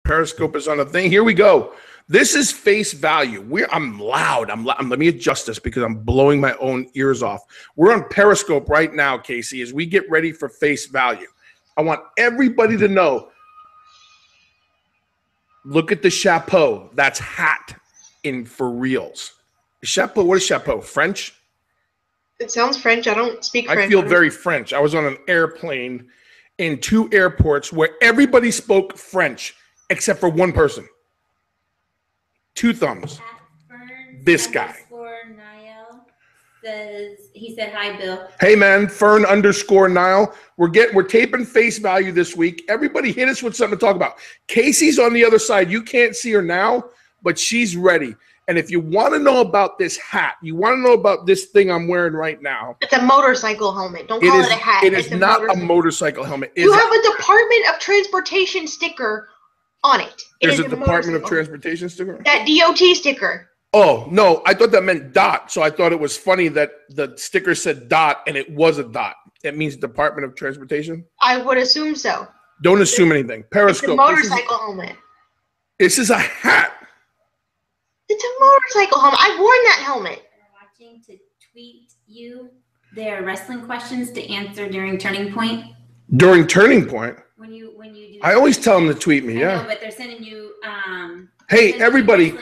Periscope is on a thing. Here we go. This is face value. I'm loud. Let me adjust this because I'm blowing my own ears off. We're on Periscope right now, Casey, as we get ready for face value. I want everybody to know. Look at the chapeau. That's hat in for reals. Chapeau. What is chapeau? French? It sounds French. I don't speak French. I feel very French. I was on an airplane in 2 airports where everybody spoke French except for one person. 2 thumbs. This guy. He said hi, Bill. Hey man, Fern_Nile. We're taping face value this week. Everybody hit us with something to talk about. Casey's on the other side. You can't see her now, but she's ready. And if you want to know about this hat, you want to know about this thing I'm wearing right now. It's a motorcycle helmet. Don't call it a hat. It is not a motorcycle helmet. You have a Department of Transportation sticker on it. There's a Department of Transportation sticker? That DOT sticker. Oh, no. I thought that meant dot. So I thought it was funny that the sticker said dot and it was a dot. It means Department of Transportation? I would assume so. Don't assume anything. Periscope. It's a motorcycle helmet. This is a hat. It's a motorcycle helmet. I've worn that helmet. They're watching to tweet you their wrestling questions to answer during Turning Point. During Turning Point? When you do I always tell them to tweet me, yeah. I know, but they're sending you hey, everybody,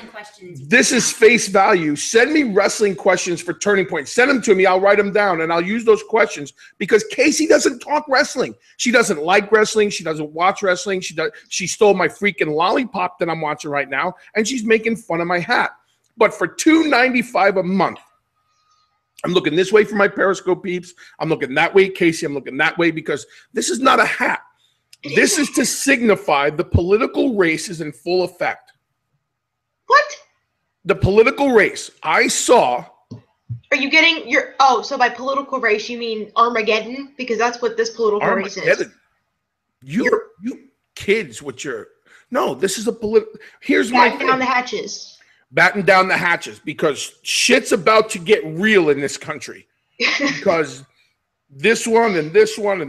this is face value. Send me wrestling questions for Turning Point. Send them to me. I'll write them down, and I'll use those questions because Casey doesn't talk wrestling. She doesn't like wrestling. She doesn't watch wrestling. She stole my freaking lollipop that I'm watching right now, and she's making fun of my hat. But for $2.95 a month, I'm looking this way for my Periscope peeps. I'm looking that way, Casey. I'm looking that way because this is not a hat. This is to signify the political race is in full effect. What? The political race. I saw. Are you getting your? Oh, so by political race you mean Armageddon? Because that's what this political race is. You kids with your no. This is a political. Here's my thing. Batten down the hatches. Batten down the hatches because shit's about to get real in this country. Because this one and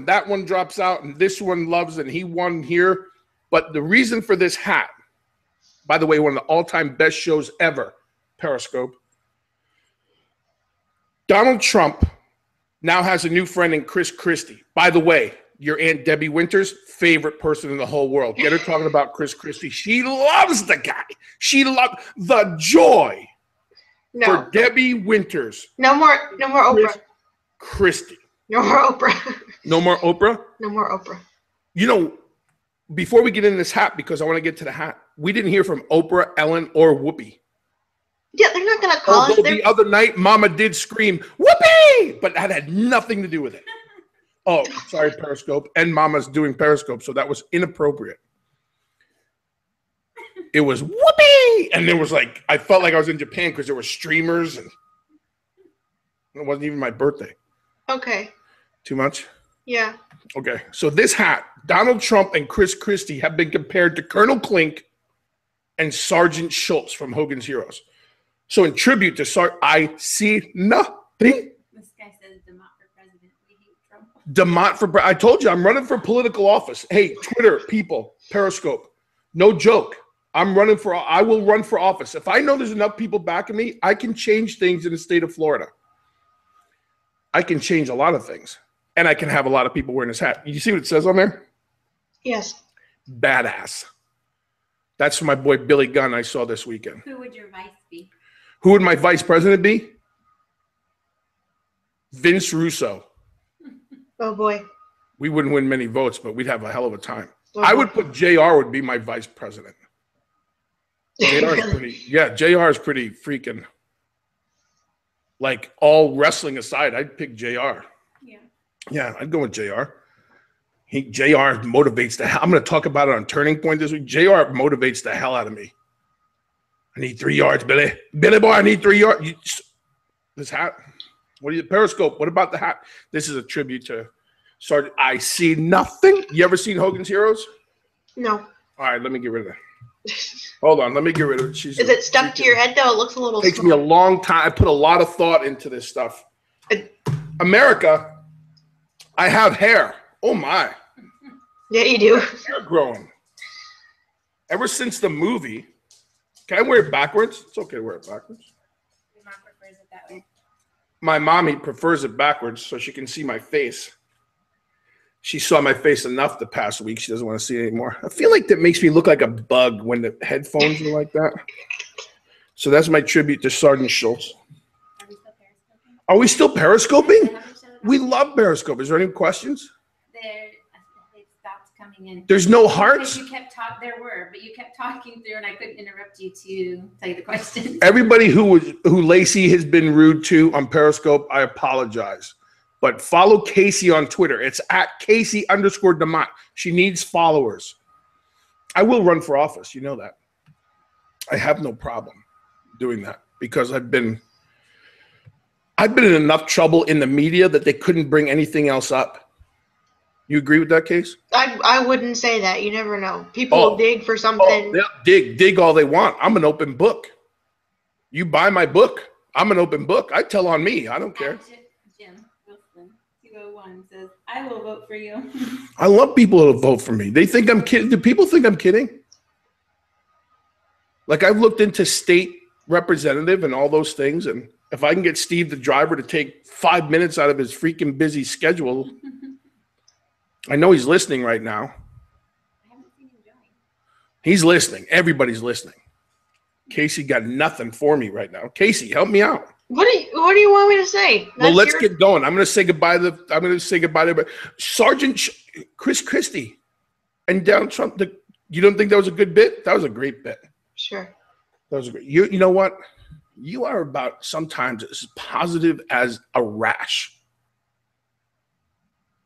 that one drops out and this one loves and he won here. But the reason for this hat. By the way, one of the all-time best shows ever, Periscope. Donald Trump now has a new friend in Chris Christie. By the way, your Aunt Debbie Winters' favorite person in the whole world. Get her talking about Chris Christie. She loves the guy. She loves the joy for Debbie Winters. No more Oprah. Christie. No more Oprah. No more Oprah? No more Oprah. You know, before we get into this hat, because I want to get to the hat, we didn't hear from Oprah, Ellen, or Whoopi. Yeah, they're not going to call us. Although the other night, Mama did scream, Whoopi! But that had nothing to do with it. Oh, sorry, Periscope. And Mama's doing Periscope, so that was inappropriate. It was Whoopi! And there was like, I felt like I was in Japan because there were streamers. And it wasn't even my birthday. Okay. Too much? Yeah. Okay, so this hat, Donald Trump and Chris Christie have been compared to Colonel Klink and Sergeant Schultz from Hogan's Heroes. So in tribute to I see nothing. This guy says DeMott for president. We hate Trump. DeMott for I told you I'm running for political office. Hey, Twitter people, Periscope, no joke. I will run for office. If I know there's enough people backing me, I can change things in the state of Florida. I can change a lot of things. And I can have a lot of people wearing this hat. You see what it says on there? Yes. Badass. That's from my boy Billy Gunn I saw this weekend. Who would your vice be? Who would my vice president be? Vince Russo. Oh, boy. We wouldn't win many votes, but we'd have a hell of a time. I would put JR would be my vice president. JR is pretty freaking. Like all wrestling aside, I'd pick JR. Yeah, I'd go with JR. JR motivates the hell. I'm going to talk about it on Turning Point this week. JR motivates the hell out of me. I need 3 yards, Billy. Billy boy, I need 3 yards. This hat. What do you Periscope? What about the hat? This is a tribute to Sergeant. I see nothing. You ever seen Hogan's Heroes? No. All right, let me get rid of that. Hold on, let me get rid of it. Is it stuck to your head though? It looks a little. Takes me a long time. I put a lot of thought into this stuff. America. I have hair. Oh my. Yeah, you do. Hair growing. Ever since the movie, can I wear it backwards? It's okay to wear it backwards. Your mom prefers it that way. My mommy prefers it backwards so she can see my face. She saw my face enough the past week. She doesn't want to see it anymore. I feel like that makes me look like a bug when the headphones are like that. So that's my tribute to Sergeant Schultz. Are we still periscoping? We love Periscope. Is there any questions? It stopped coming in. There's no hearts? You kept there were, but you kept talking through and I couldn't interrupt you to tell you the question. Everybody who Lacey has been rude to on Periscope, I apologize. But follow Casey on Twitter. It's at Casey_DeMott. She needs followers. I will run for office. You know that. I have no problem doing that because I've been in enough trouble in the media that they couldn't bring anything else up. You agree with that, Case? I wouldn't say that. You never know. People dig for something. They'll dig all they want. I'm an open book. You buy my book, I'm an open book. I tell on me. I don't care. Jim Wilson 201 says, "I will vote for you." I love people who vote for me. They think I'm kidding. Do people think I'm kidding? Like I've looked into state representative and all those things, and if I can get Steve, the driver, to take 5 minutes out of his freaking busy schedule, I know he's listening right now. I haven't seen him join. He's listening. Everybody's listening. Casey got nothing for me right now. Casey, help me out. What do you want me to say? Well, let's get going. I'm going to say goodbye to Sergeant Chris Christie and Donald Trump. You don't think that was a good bit? That was a great bit. Sure. That was a great. You know what? You are about sometimes as positive as a rash.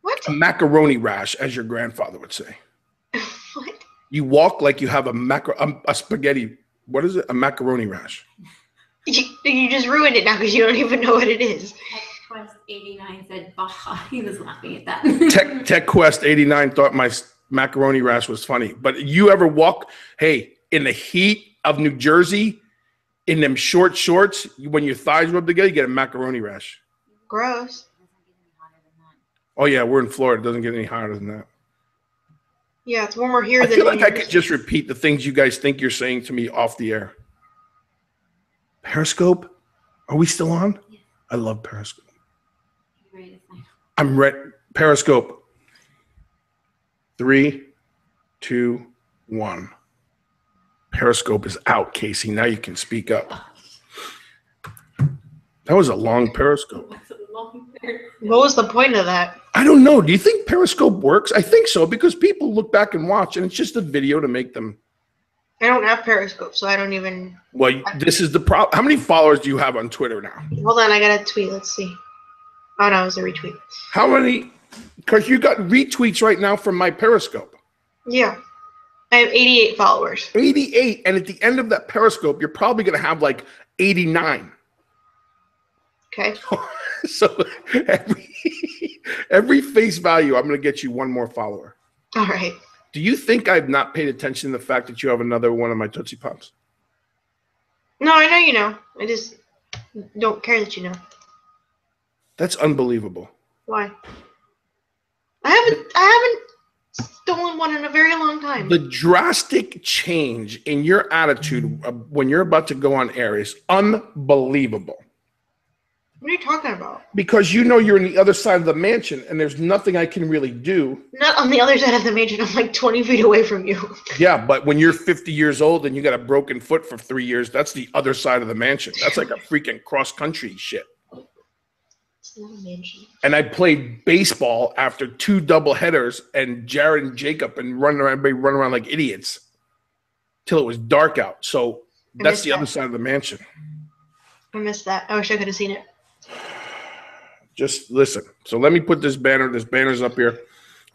What? A macaroni rash, as your grandfather would say. What? You walk like you have a spaghetti. What is it? A macaroni rash. You just ruined it now because you don't even know what it is. TechQuest 89 said, "Bah." He was laughing at that. TechQuest 89 thought my macaroni rash was funny. But you ever walk, hey, in the heat of New Jersey, in them short shorts, when your thighs rub together, you get a macaroni rash. Gross. Oh, yeah, we're in Florida. It doesn't get any hotter than that. Yeah, it's warmer here than I feel like I could just repeat the things you guys think you're saying to me off the air. Periscope? Are we still on? Yeah. I love Periscope. You ready to sign? I'm ready. Periscope. 3, 2, 1. Periscope is out, Casey. Now you can speak up. That was a long Periscope. What was the point of that? I don't know. Do you think Periscope works? I think so because people look back and watch, and it's just a video to make them. I don't have Periscope, so I don't even. Well, this is the problem. How many followers do you have on Twitter now? Hold on, I got a tweet. Let's see. Oh, no, it was a retweet. How many? Because you got retweets right now from my Periscope. Yeah. I have 88 followers. 88. And at the end of that Periscope, you're probably going to have like 89. Okay. So every face value, I'm going to get you one more follower. All right. Do you think I've not paid attention to the fact that you have another one of my Tootsie Pops? No, I know you know. I just don't care that you know. That's unbelievable. Why? I haven't stolen one in a very long time. The drastic change in your attitude when you're about to go on air is unbelievable. What are you talking about? Because you know you're on the other side of the mansion and there's nothing I can really do. Not on the other side of the mansion. I'm like 20 feet away from you. Yeah, but when you're 50 years old and you got a broken foot for 3 years, that's the other side of the mansion. That's like a freaking cross-country shit. It's not a mansion. And I played baseball after 2 double headers and Jared and Jacob and everybody run around like idiots till it was dark out. So that's the other side of the mansion. I missed that. I wish I could have seen it. Just listen. So let me put this banner. This banner's up here.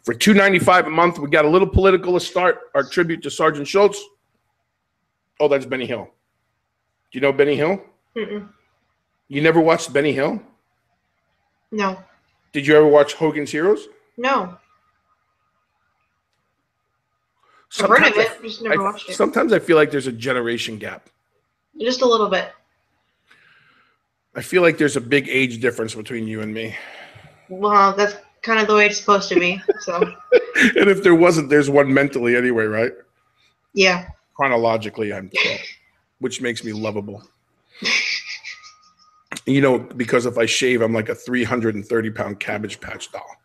For $2.95 a month, we got a little political to start. Our tribute to Sergeant Schultz. Oh, that's Benny Hill. Do you know Benny Hill? Mm-mm. You never watched Benny Hill? No. Did you ever watch Hogan's Heroes? No. I've heard of it. Just never watched it. Sometimes I feel like there's a generation gap. Just a little bit. I feel like there's a big age difference between you and me. Well, that's kind of the way it's supposed to be. So. And if there wasn't, there's one mentally anyway, right? Yeah. Chronologically, I'm 12, which makes me lovable. You know, because if I shave, I'm like a 330-pound Cabbage Patch doll.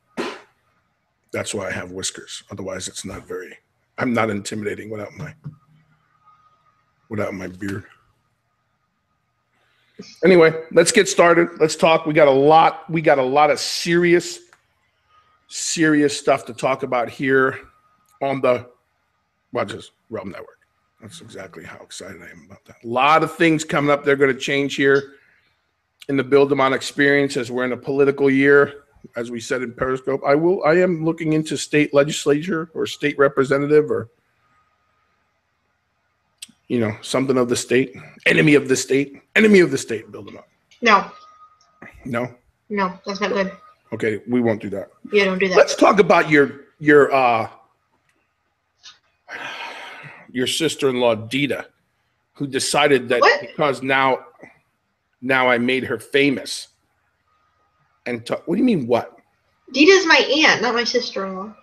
That's why I have whiskers. Otherwise, it's not very. I'm not intimidating without my beard. Anyway, let's get started. Let's talk. We got a lot of serious stuff to talk about here on the Rogers Realm Network. That's exactly how excited I am about that. A lot of things coming up. They're going to change here in the Build DeMott experience as we're in a political year. As we said in Periscope, I am looking into state legislature or state representative or, you know, something of the state, enemy of the state, Build DeMott. No, that's not good. Okay, we won't do that. Yeah, don't do that. Let's talk about your sister-in-law Dida, who decided that because now I made her famous. And what do you mean what? Dida's my aunt, not my sister-in-law.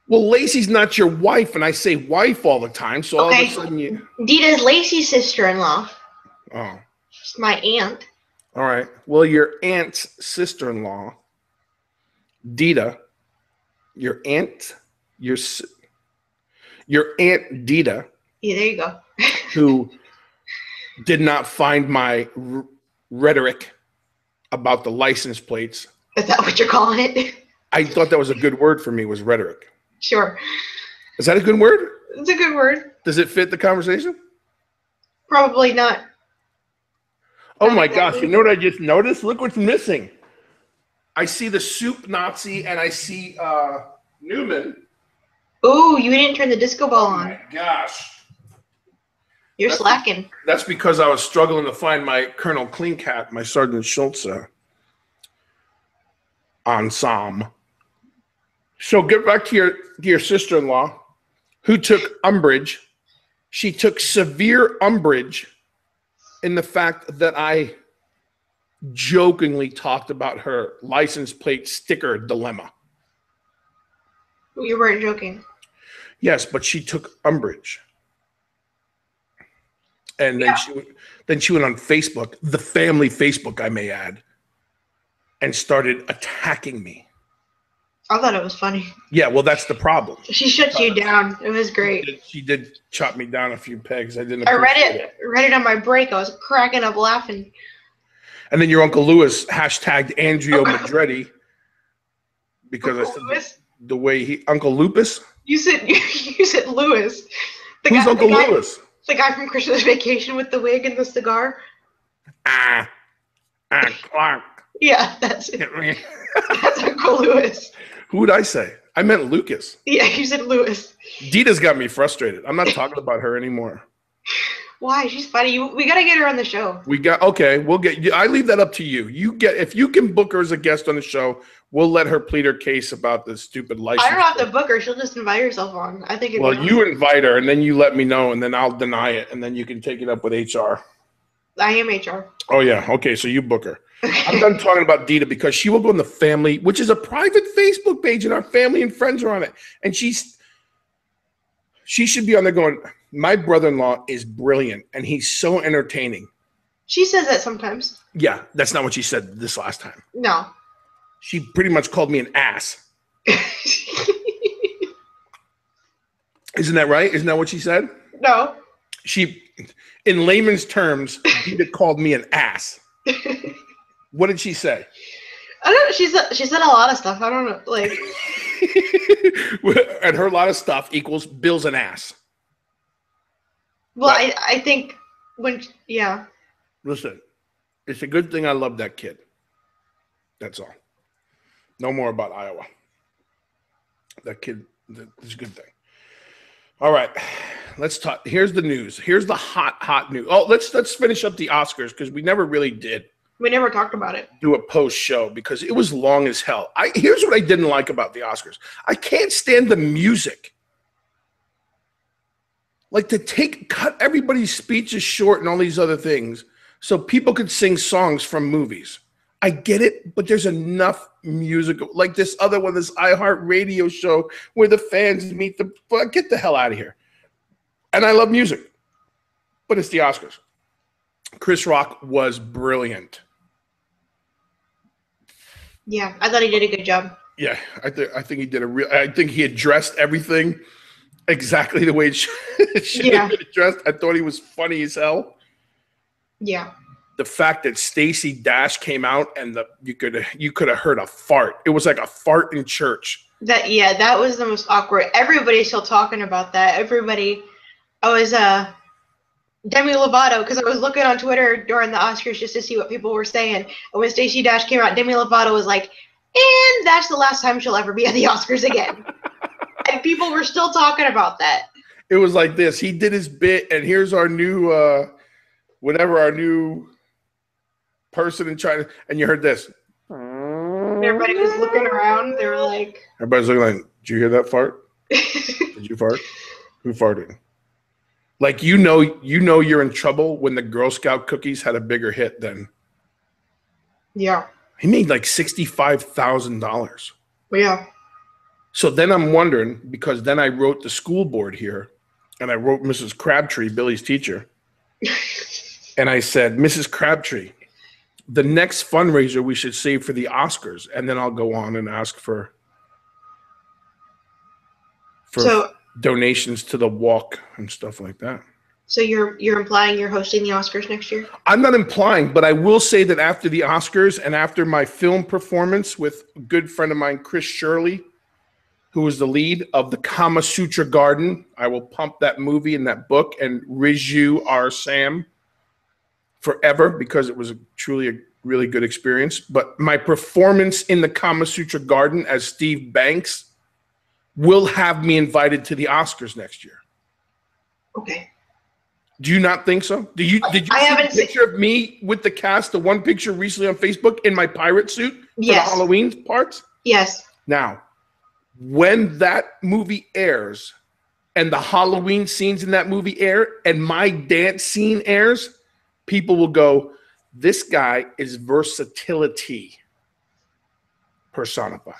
Well, Lacey's not your wife, and I say wife all the time. So all of a sudden you. Dida's Lacey's sister-in-law. Oh. She's my aunt. All right. Well, your aunt's sister-in-law, Dida, your aunt Dida. Yeah, there you go. Who did not find my rhetoric about the license plates. Is that what you're calling it? I thought that was a good word for me, was rhetoric. Sure. Is that a good word? It's a good word. Does it fit the conversation? Probably not. Oh my gosh, you know what I just noticed? Look what's missing. I see the soup Nazi and I see Newman. Ooh, you didn't turn the disco ball on. Oh my gosh. You're slacking. That's because I was struggling to find my Colonel Clean Cat, my Sergeant Schultz ensemble. So get back to your sister-in-law, who took umbrage. She took severe umbrage in the fact that I jokingly talked about her license plate sticker dilemma. You weren't joking. Yes, but she took umbrage. And then she went on Facebook, the family Facebook, I may add, and started attacking me. I thought it was funny. Yeah, well, that's the problem. She shut you down. It was great. She did chop me down a few pegs. I read it on my break. I was cracking up laughing. And then your Uncle Lewis hashtagged Andrea Madretti because Uncle I said the way Uncle Lupus. You said Lewis. Who's Uncle Lewis? The guy from Christmas Vacation with the wig and the cigar. Clark. Yeah, that's it. That's Uncle Lewis. Who would I say? I meant Lucas. Yeah, you said Lewis. Dida's got me frustrated. I'm not talking about her anymore. Why? She's funny. We got to get her on the show. We'll get. I leave that up to you. If you can book her as a guest on the show, we'll let her plead her case about the stupid license. I don't have to book her. She'll just invite herself on. I think. Well, you invite her, and then you let me know, and then I'll deny it, and then you can take it up with HR. I am HR. Oh yeah. Okay, so you book her. I'm done talking about Dida because she will go in the family, which is a private Facebook page, and our family and friends are on it, and she should be on there going, my brother-in-law is brilliant, and he's so entertaining. She says that sometimes. Yeah, that's not what she said this last time. No. She pretty much called me an ass. Isn't that right? Isn't that what she said? No. She, in layman's terms, Dida called me an ass. What did she say? I don't know. She said a lot of stuff. I don't know. Like, and her lot of stuff equals Bill's an ass. Well, I think yeah. Listen, it's a good thing I love that kid. That's all. No more about Iowa. That kid, that's a good thing. All right, let's talk. Here's the news. Here's the hot news. Oh, let's finish up the Oscars because we never really did. We never talked about it. Do a post show because it was long as hell. Here's what I didn't like about the Oscars. I can't stand the music. Like cut everybody's speeches short and all these other things so people could sing songs from movies. I get it, but there's enough music. Like this other one, this iHeartRadio show where the fans meet get the hell out of here. And I love music. but it's the Oscars. Chris Rock was brilliant. Yeah, I thought he did a good job. Yeah, I think he did I think he addressed everything exactly the way it should have been addressed. I thought he was funny as hell. Yeah. The fact that Stacey Dash came out and you could have heard a fart. It was like a fart in church. That was the most awkward. Everybody's still talking about that. I was Demi Lovato, because I was looking on Twitter during the Oscars just to see what people were saying. And when Stacey Dash came out, Demi Lovato was like, and that's the last time she'll ever be at the Oscars again. And people were still talking about that. It was like this. He did his bit, and here's our new, our new person in China. And you heard this. Everybody was looking around. They were like. Everybody's looking like, did you hear that fart? Did you fart? Who farted? Like, you know you're in trouble when the Girl Scout cookies had a bigger hit than. Yeah. He made like $65,000. Yeah. So then I'm wondering, because then I wrote the school board here, and I wrote Mrs. Crabtree, Billy's teacher, and I said, Mrs. Crabtree, the next fundraiser we should save for the Oscars, and then I'll go on and ask for donations to the walk and stuff like that. So you're implying you're hosting the Oscars next year? I'm not implying, but I will say that after the Oscars and after my film performance with a good friend of mine, Chris Shirley, who was the lead of the Kama Sutra Garden, I will pump that movie and that book and Riju R. Sam forever, because it was truly a really good experience. But my performance in the Kama Sutra Garden as Steve Banks will have me invited to the Oscars next year. Okay. Do you not think so? Did you see a picture of me with the cast, the one picture recently on Facebook in my pirate suit for the Halloween parts? Yes. Now, when that movie airs and the Halloween scenes in that movie air and my dance scene airs, people will go, this guy is versatility personified.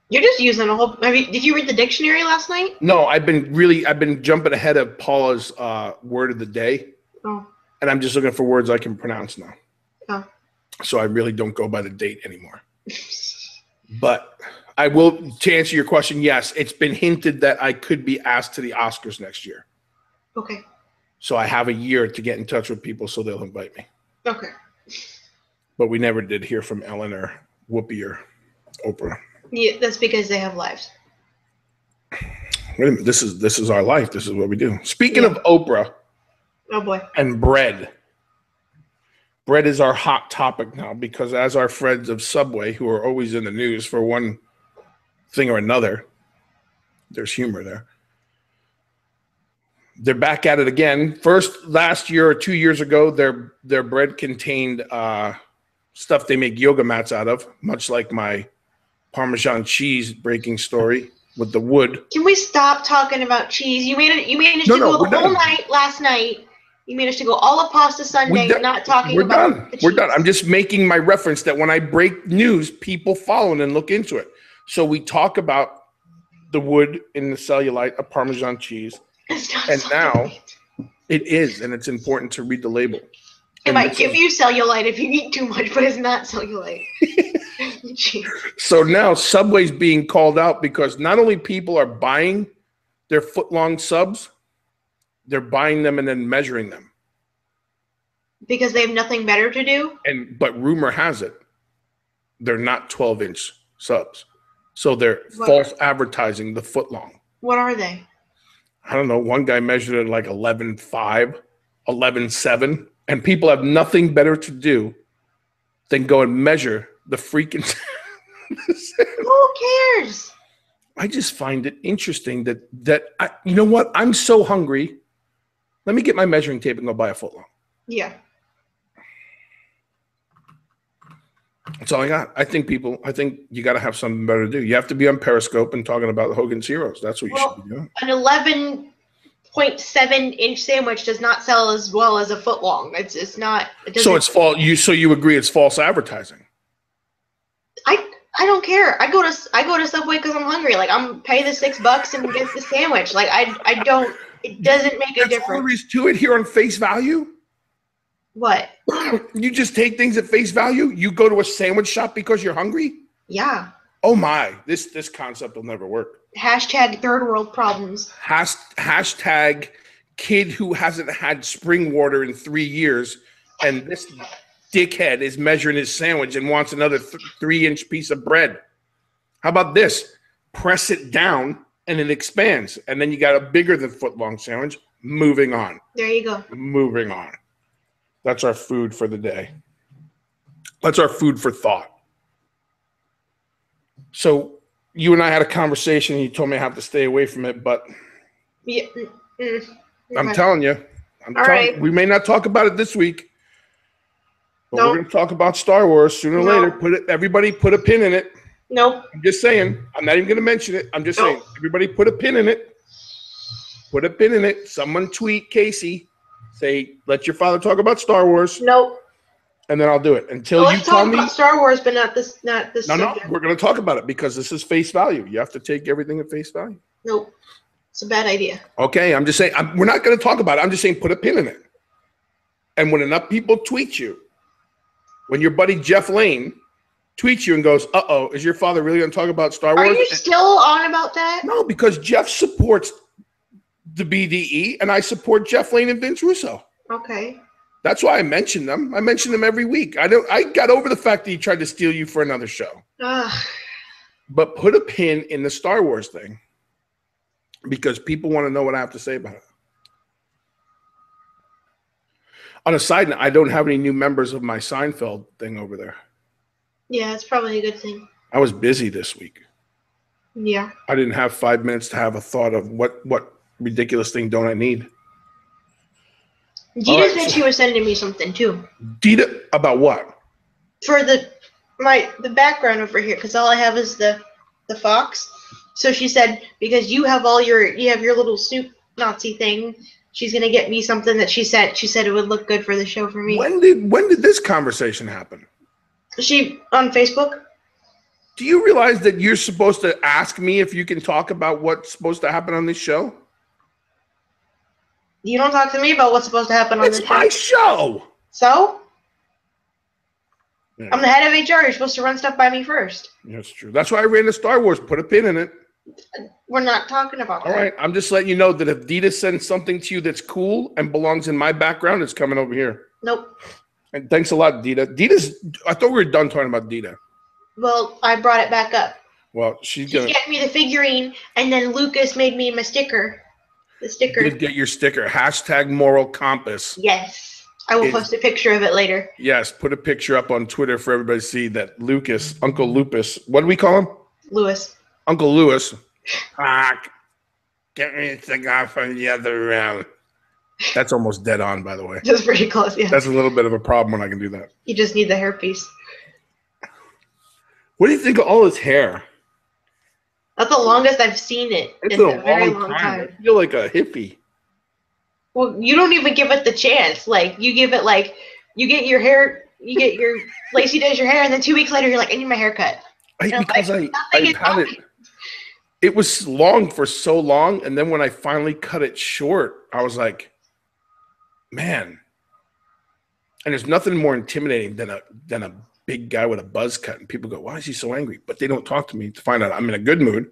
You're just using a whole. Did you read the dictionary last night? No, I've been jumping ahead of Paula's word of the day. Oh. And I'm just looking for words I can pronounce now. Oh. So I really don't go by the date anymore. But I will, to answer your question, yes, it's been hinted that I could be asked to the Oscars next year. Okay. So I have a year to get in touch with people so they'll invite me. Okay. But we never did hear from Ellen or Whoopi or Oprah. Yeah, that's because they have lives. Wait a minute. This is our life. This is what we do. Speaking of Oprah. Oh boy. And bread. Bread is our hot topic now, because as our friends of Subway, who are always in the news for one thing or another, there's humor there. They're back at it again. First, last year or 2 years ago, their bread contained stuff they make yoga mats out of, much like my Parmesan cheese breaking story with the wood. Can we stop talking about cheese? You managed to go the whole night last night. You managed to go all of pasta Sunday not talking about the cheese. We're done. I'm just making my reference that when I break news, people follow and look into it. So we talk about the wood in the cellulite of Parmesan cheese. And now it is, and it's important to read the label. It might give you cellulite if you eat too much, but it's not cellulite. So now Subway's being called out because not only people are buying their foot-long subs, they're buying them and then measuring them. Because they have nothing better to do? But rumor has it, they're not 12-inch subs. So they're false advertising the foot-long. What are they? I don't know. One guy measured it like 11.5, 11.7. And people have nothing better to do than go and measure the freaking. Who cares? I just find it interesting that you know what? I'm so hungry. Let me get my measuring tape and go buy a footlong. Yeah. That's all I got. I think you got to have something better to do. You have to be on Periscope and talking about Hogan's Heroes. That's what you should be doing. An 11.7-inch sandwich does not sell as well as a foot long. It's not. So it's false. So you agree it's false advertising? I don't care. I go to Subway because I'm hungry. Like, I'm pay the $6 and get the sandwich. Like, I don't. It doesn't make a That's all there difference. is to it here on face value. What? You just take things at face value. You go to a sandwich shop because you're hungry. Yeah. Oh my, this concept will never work. Hashtag third world problems. Hashtag kid who hasn't had spring water in 3 years, and this dickhead is measuring his sandwich and wants another 3-inch piece of bread. How about this? Press it down and it expands, and then you got a bigger than foot-long sandwich. Moving on. There you go. Moving on. That's our food for the day. That's our food for thought. So you and I had a conversation, and you told me I have to stay away from it, but Yeah. I'm telling you. We may not talk about it this week, but we're going to talk about Star Wars sooner or later. Everybody put a pin in it. Nope. I'm just saying. I'm not even going to mention it. I'm just saying. Everybody put a pin in it. Put a pin in it. Someone tweet Casey. Say, let your father talk about Star Wars. Nope. And then I'll do it. Until you let's tell talk me. about Star Wars, but not this. No, subject. We're going to talk about it because this is face value. You have to take everything at face value. Nope. It's a bad idea. Okay, I'm just saying. We're not going to talk about it. I'm just saying put a pin in it. And when enough people tweet you, when your buddy Jeff Lane tweets you and goes, uh-oh, is your father really going to talk about Star Wars? Are you still on about that? No, because Jeff supports the BDE, and I support Jeff Lane and Vince Russo. Okay. That's why I mention them. I mention them every week. I got over the fact that he tried to steal you for another show. But put a pin in the Star Wars thing because people want to know what I have to say about it. On a side note, I don't have any new members of my Seinfeld thing over there. Yeah, it's probably a good thing. I was busy this week. Yeah. I didn't have 5 minutes to have a thought of what ridiculous thing don't I need. Dida said she was sending me something too. Dida, about what? For the background over here, because all I have is the fox. So she said because you have your little Snoop Nazi thing, she's gonna get me something that she sent. She said it would look good for the show for me. When did this conversation happen? She on Facebook. Do you realize that you're supposed to ask me if you can talk about what's supposed to happen on this show? You don't talk to me about what's supposed to happen on this show. It's my show. So? Yeah. I'm the head of HR. You're supposed to run stuff by me first. That's true. That's why I ran the Star Wars. Put a pin in it. We're not talking about that. All right. I'm just letting you know that if Dida sends something to you that's cool and belongs in my background, it's coming over here. Nope. And thanks a lot, Dida. I thought we were done talking about Dida. Well, I brought it back up. Well, she's gonna get me the figurine, and then Lucas made me my sticker. The sticker. Did get your sticker. Hashtag moral compass. Yes. I will post a picture of it later. Yes. Put a picture up on Twitter for everybody to see that Lucas, Uncle Lupus, what do we call him? Lewis. Uncle Lewis. Get me a cigar from the other round. That's almost dead on, by the way. Just pretty close, yeah. That's a little bit of a problem when I can do that. You just need the hairpiece. What do you think of all his hair? That's the longest I've seen it in a very long time. I feel like a hippie. Well, you don't even give it the chance. Like, you give it, like, you get your Lacey does your hair, and then 2 weeks later, you're like, I need my hair cut. Because I had it. It was long for so long, and then when I finally cut it short, I was like, man. And there's nothing more intimidating than a big guy with a buzz cut, and people go, why is he so angry? But they don't talk to me to find out I'm in a good mood,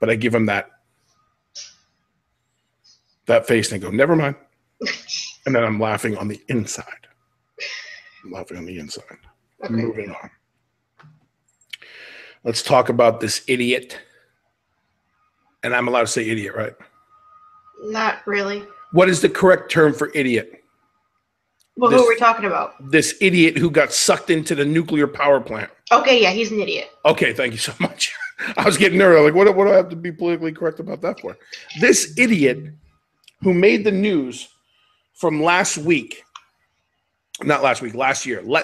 but I give them that face, and they go, never mind. And then I'm laughing on the inside. Okay. Moving on. Let's talk about this idiot. And I'm allowed to say idiot, right? Not really. What is the correct term for idiot? Well, who are we talking about? This idiot who got sucked into the nuclear power plant. Okay, yeah, he's an idiot. Okay, thank you so much. I was getting nervous. Like, what do I have to be politically correct about that for? This idiot who made the news from last year.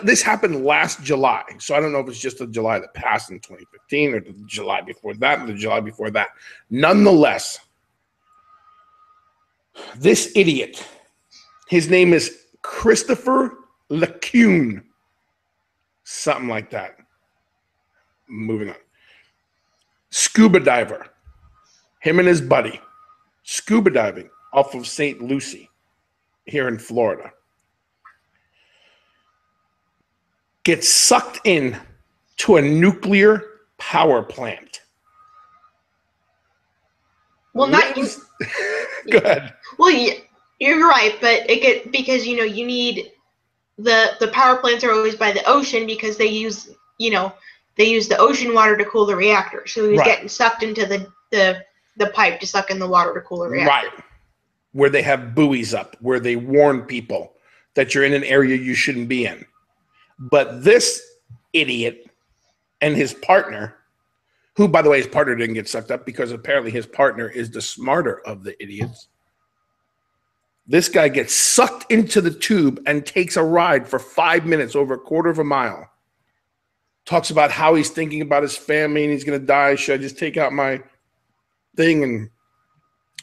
This happened last July. So I don't know if it's just the July that passed in 2015 or the July before that or the July before that. Nonetheless, this idiot, his name is Christopher LeCune. Something like that. Moving on. Scuba diver. Him and his buddy. Scuba diving off of St. Lucie here in Florida gets sucked in to a nuclear power plant. Well, not you. Go ahead. Well, you're right, but because you need the power plants are always by the ocean because they use the ocean water to cool the reactor. So he was getting sucked into the pipe to suck in the water to cool the reactor. Right. Where they have buoys up, where they warn people that you're in an area you shouldn't be in. But this idiot and his partner, who, by the way, his partner didn't get sucked up because apparently his partner is the smarter of the idiots. This guy gets sucked into the tube and takes a ride for 5 minutes over a quarter of a mile. Talks about how he's thinking about his family and he's going to die. Should I just take out my thing and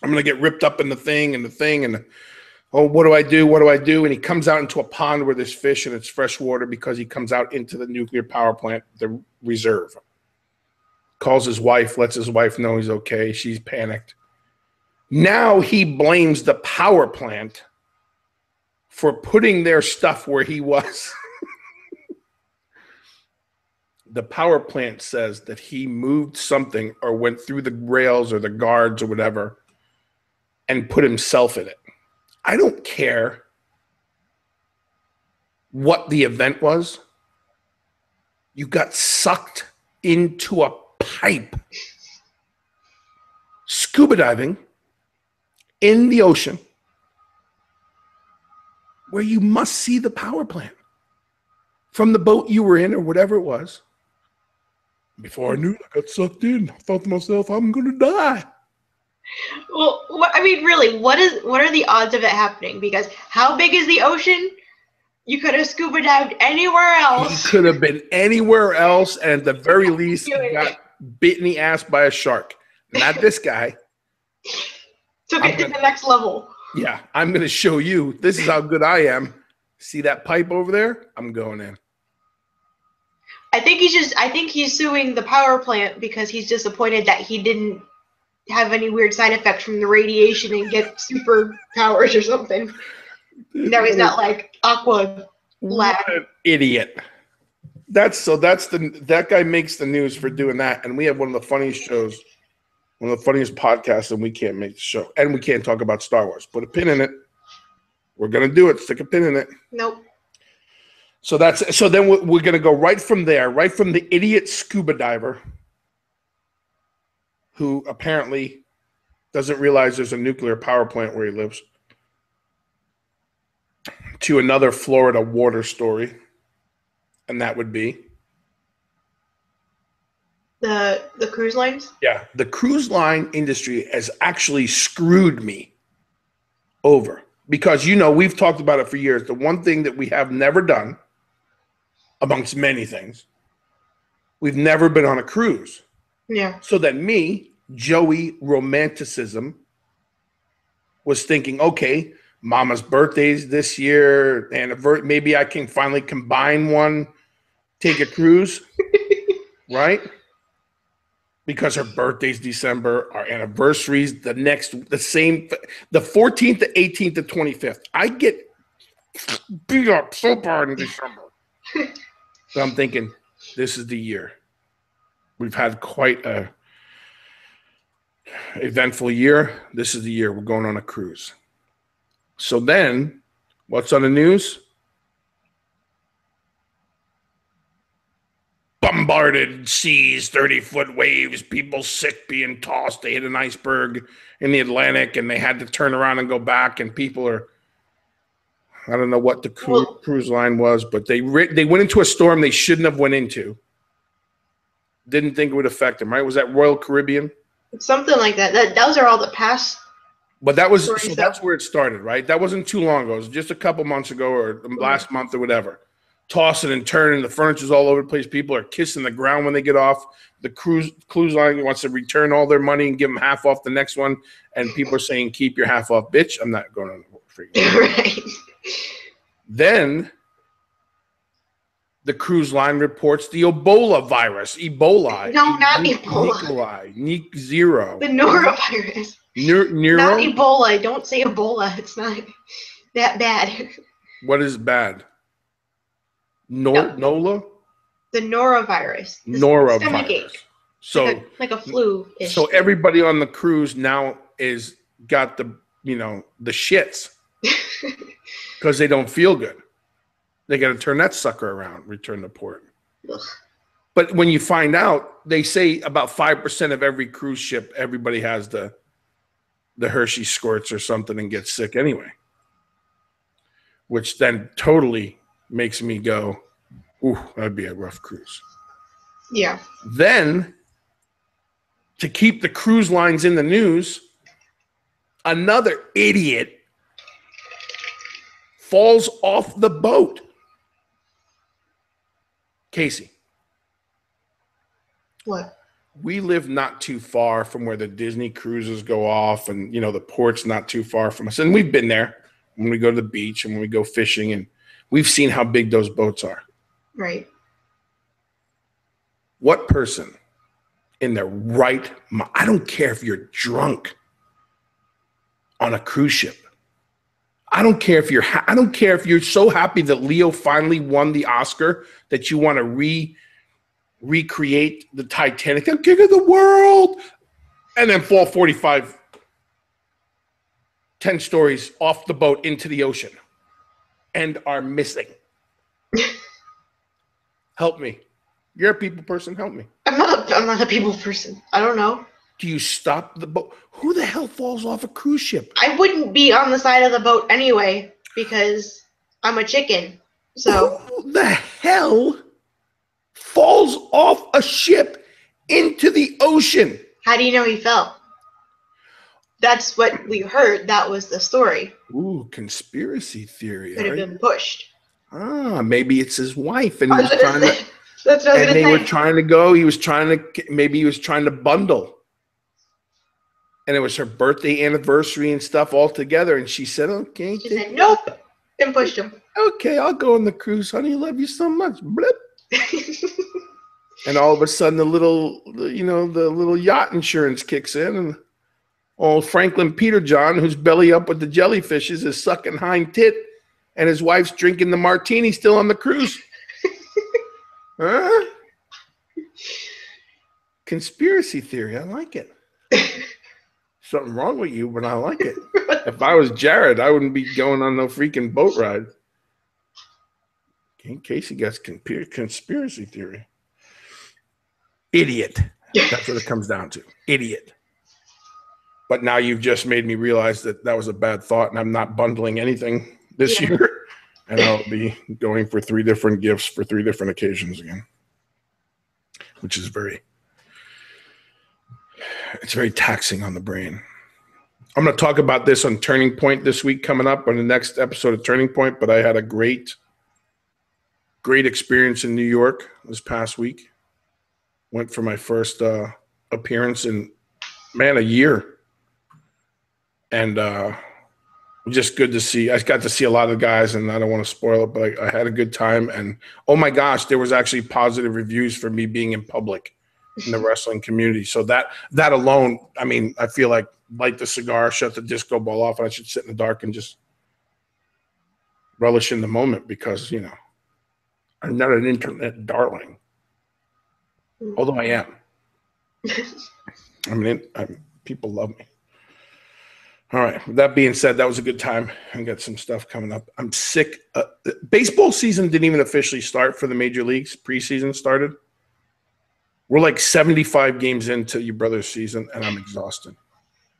I'm going to get ripped up in the thing and oh, what do I do? What do I do? And he comes out into a pond where there's fish and it's fresh water because he comes out into the nuclear power plant, the reserve. Calls his wife, lets his wife know he's okay. She's panicked. Now he blames the power plant for putting their stuff where he was. The power plant says that he moved something or went through the rails or the guards or whatever and put himself in it. I don't care what the event was. You got sucked into a pipe. Scuba diving in the ocean where you must see the power plant from the boat you were in or whatever it was. Before I knew it, I got sucked in. I thought to myself, I'm going to die. Well, I mean, really, what are the odds of it happening? Because how big is the ocean? You could have scuba dived anywhere else. He could have been anywhere else, and at the very least, he got bit in the ass by a shark. Not this guy. Took it to the next level. Yeah, I'm going to show you. This is how good I am. See that pipe over there? I'm going in. I think he's suing the power plant because he's disappointed that he didn't have any weird side effects from the radiation and get superpowers or something. No, he's not like Aqua Lab. What an idiot. That guy makes the news for doing that, and we have one of the funniest shows, one of the funniest podcasts, and we can't make the show, and we can't talk about Star Wars. Put a pin in it. We're gonna do it. Stick a pin in it. Nope. So then we're gonna go right from there, right from the idiot scuba diver who apparently doesn't realize there's a nuclear power plant where he lives, to another Florida water story, and that would be the cruise lines. Yeah, the cruise line industry has actually screwed me over because we've talked about it for years. The one thing that we have never done, amongst many things, we've never been on a cruise. Yeah. So then me, Joey Romanticism, was thinking, okay, Mama's birthday's this year, and maybe I can finally combine one, take a cruise, right? Because her birthday's December, our anniversary's the 14th, the 18th, the 25th. I get beat up so bad in December. So I'm thinking, this is the year. We've had quite a eventful year. This is the year we're going on a cruise. So then, what's on the news? Bombarded seas, 30-foot waves, people sick being tossed. They hit an iceberg in the Atlantic, and they had to turn around and go back, and people are, I don't know what the cruise line was, but they went into a storm they shouldn't have went into. Didn't think it would affect them, right? Was that Royal Caribbean? Something like that. Those are all the past. But that's where it started, right? That wasn't too long ago. It was just a couple months ago or last month or whatever. Tossing and turning, the furniture's all over the place. People are kissing the ground when they get off. The cruise line wants to return all their money and give them half off the next one. And people are saying, keep your half off, bitch. I'm not going on for you. Right. Then the cruise line reports the Ebola virus. Ebola. No, not Ebola. Zero. The norovirus. Nero? Not Ebola. Don't say Ebola. It's not that bad. What is bad? No. NOLA? The norovirus. The stomach Norovirus. ache. So like a flu-ish. So everybody on the cruise now is got the shits because they don't feel good. They got to turn that sucker around, return to port. Ugh. But when you find out, they say about 5% of every cruise ship, everybody has the Hershey squirts or something and gets sick anyway, which then totally makes me go, ooh, that'd be a rough cruise. Yeah. Then, to keep the cruise lines in the news, another idiot falls off the boat. Casey. What? We live not too far from where the Disney cruises go off, and the port's not too far from us. And we've been there when we go to the beach and when we go fishing, and we've seen how big those boats are. Right. What person in their right mind, I don't care if you're drunk on a cruise ship. I don't care if you're so happy that Leo finally won the Oscar that you want to recreate the Titanic, the king of the world, and then fall 10 stories off the boat into the ocean and are missing. Help me. You're a people person. Help me. I'm not a people person. I don't know. Do you stop the boat? Who the hell falls off a cruise ship? I wouldn't be on the side of the boat anyway because I'm a chicken. So who the hell falls off a ship into the ocean? How do you know he fell? That's what we heard. That was the story. Ooh, conspiracy theory. Could have been pushed. Maybe it's his wife, and he was trying to. That's what I was and they say. were trying to go. Maybe he was trying to bundle. And it was her birthday anniversary and stuff all together. And she said, okay. She said, nope, and pushed him. Okay, I'll go on the cruise, honey. Love you so much. Blip. And all of a sudden, the little yacht insurance kicks in. And old Franklin Peterjohn, who's belly up with the jellyfishes, is sucking hind tit. And his wife's drinking the martini still on the cruise. Huh? Conspiracy theory. I like it. Something wrong with you, but I like it. If I was Jared, I wouldn't be going on no freaking boat ride. In case he gets conspiracy theory. Idiot. That's what it comes down to. Idiot. But now you've just made me realize that was a bad thought, and I'm not bundling anything this year. And I'll be going for 3 different gifts for 3 different occasions again, which is very taxing on the brain. I'm going to talk about this on Turning Point this week coming up on the next episode of Turning Point, but I had a great experience in New York this past week. Went for my first appearance in, a year. And just good to see. I got to see a lot of guys, and I don't want to spoil it, but I had a good time. And oh my gosh, there was actually positive reviews for me being in public in the wrestling community. So that alone, I feel like light the cigar, shut the disco ball off, and I should sit in the dark and just relish in the moment because, I'm not an internet darling. Although I am. People love me. All right. With that being said, that was a good time. I got some stuff coming up. I'm sick. Baseball season didn't even officially start for the major leagues. Preseason started. We're like 75 games into your brother's season, and I'm exhausted.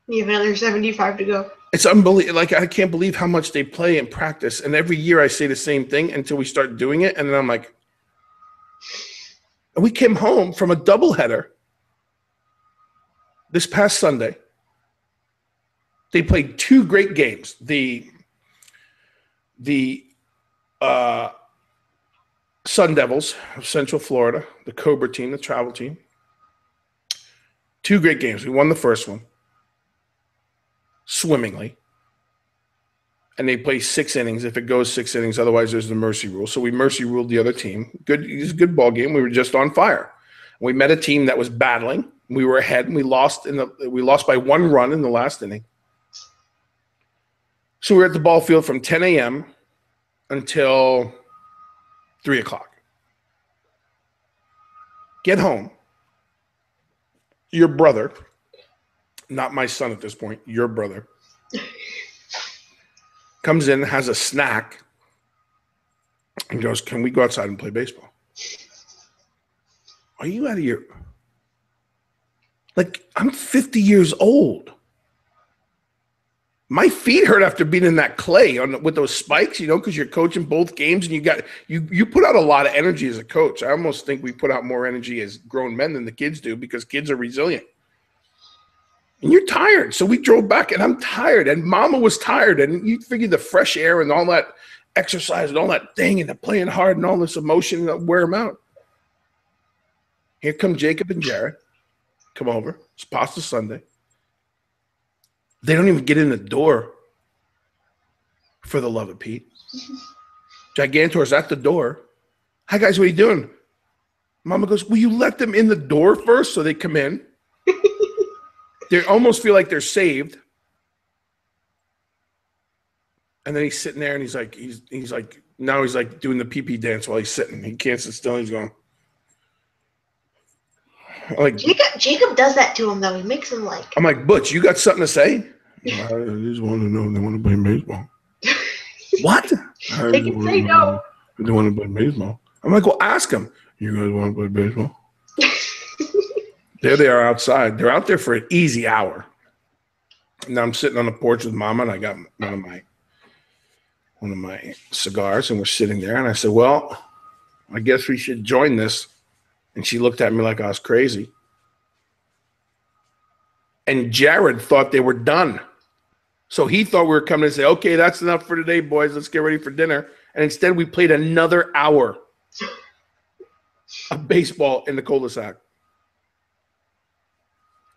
You have another 75 to go. It's unbelievable. Like, I can't believe how much they play and practice. And every year I say the same thing until we start doing it. And then I'm like, we came home from a doubleheader this past Sunday. They played 2 great games. The Sun Devils of Central Florida, the Cobra team, the travel team. 2 great games. We won the first one swimmingly. And they play 6 innings if it goes 6 innings. Otherwise, there's the mercy rule. So we mercy ruled the other team. It was a good ball game. We were just on fire. We met a team that was battling, We were ahead, and we lost by 1 run in the last inning. So we were at the ball field from 10 a.m. until 3 o'clock. Get home. Your brother, not my son at this point, your brother, comes in, has a snack, and goes, "Can we go outside and play baseball?" Are you out of your... Like, I'm 50 years old. My feet hurt after being in that clay with those spikes, you know, because you're coaching both games, and you put out a lot of energy as a coach. I almost think we put out more energy as grown men than the kids do, because kids are resilient. And you're tired. So we drove back, and I'm tired, and Mama was tired, and you figure the fresh air and all that exercise and all that thing and the playing hard and all this emotion that wear them out. Here come Jacob and Jared. Come over. It's pasta Sunday. They don't even get in the door, for the love of Pete. Gigantor's at the door. "Hi, guys, what are you doing?" Mama goes, "Will you let them in the door first so they come in?" They almost feel like they're saved. And then he's sitting there, and he's like doing the pee-pee dance while he's sitting. He can't sit still. He's going. Like, Jacob does that to him, though. He makes him like. I'm like, "Butch, you got something to say?" "I just want to know if they want to play baseball." What? They can say no. They want to play baseball. I'm like, "Well, ask them." "You guys want to play baseball?" There they are outside. They're out there for an easy hour. Now I'm sitting on the porch with Mama, and I got one of my cigars, and we're sitting there. And I said, "Well, I guess we should join this." And she looked at me like I was crazy. And Jared thought they were done. So he thought we were coming to say, "Okay, that's enough for today, boys. Let's get ready for dinner." And instead, we played another hour of baseball in the cul-de-sac.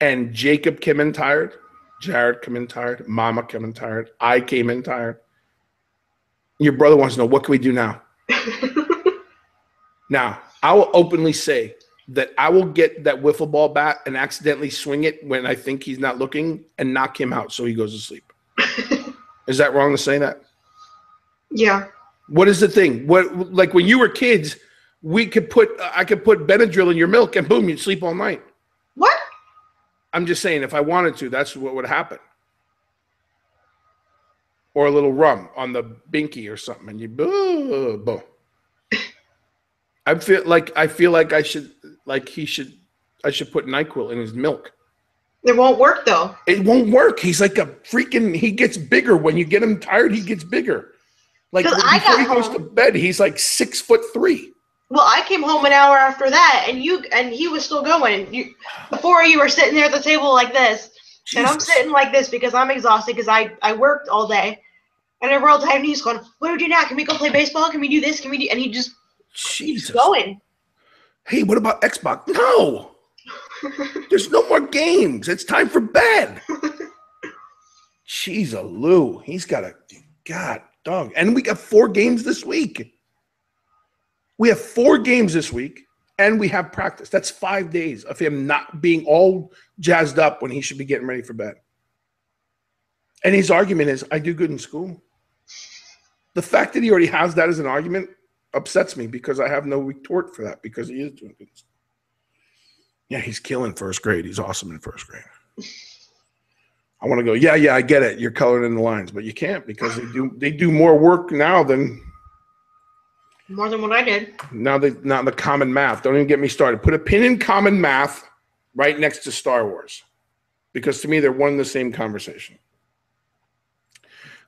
And Jacob came in tired. Jared came in tired. Mama came in tired. I came in tired. Your brother wants to know, what can we do now? Now, I will openly say that I will get that wiffle ball bat and accidentally swing it when I think he's not looking and knock him out so he goes to sleep. Is that wrong to say that? Yeah. What is the thing? Like when you were kids, I could put Benadryl in your milk and boom, you'd sleep all night. What? I'm just saying, if I wanted to, that's what would happen. Or a little rum on the binky or something, and you boom. I feel like I should put NyQuil in his milk. It won't work though. It won't work. He's like he gets bigger. When you get him tired, he gets bigger. Like before he goes to bed, he's like 6'3". Well, I came home an hour after that, and he was still going. Before you were sitting there at the table like this, Jesus. And I'm sitting like this because I'm exhausted because I worked all day, and every all time he's going, "What do we do now? Can we go play baseball? Can we do this? Can we do?" And he just keeps going. Hey, what about Xbox? No, there's no more games. It's time for bed. Jeez, Lou, he's got a God dog, and we got 4 games this week. We have 4 games this week, and we have practice. That's 5 days of him not being all jazzed up when he should be getting ready for bed. And his argument is, "I do good in school." The fact that he already has that as an argument upsets me because I have no retort for that because he is doing good in school. Yeah, he's killing first grade. He's awesome in first grade. I want to go, yeah, I get it. You're coloring in the lines, but you can't because they do more work now than – more than what I did. Now not the common math. Don't even get me started. Put a pin in common math right next to Star Wars. Because to me, they're one and the same conversation.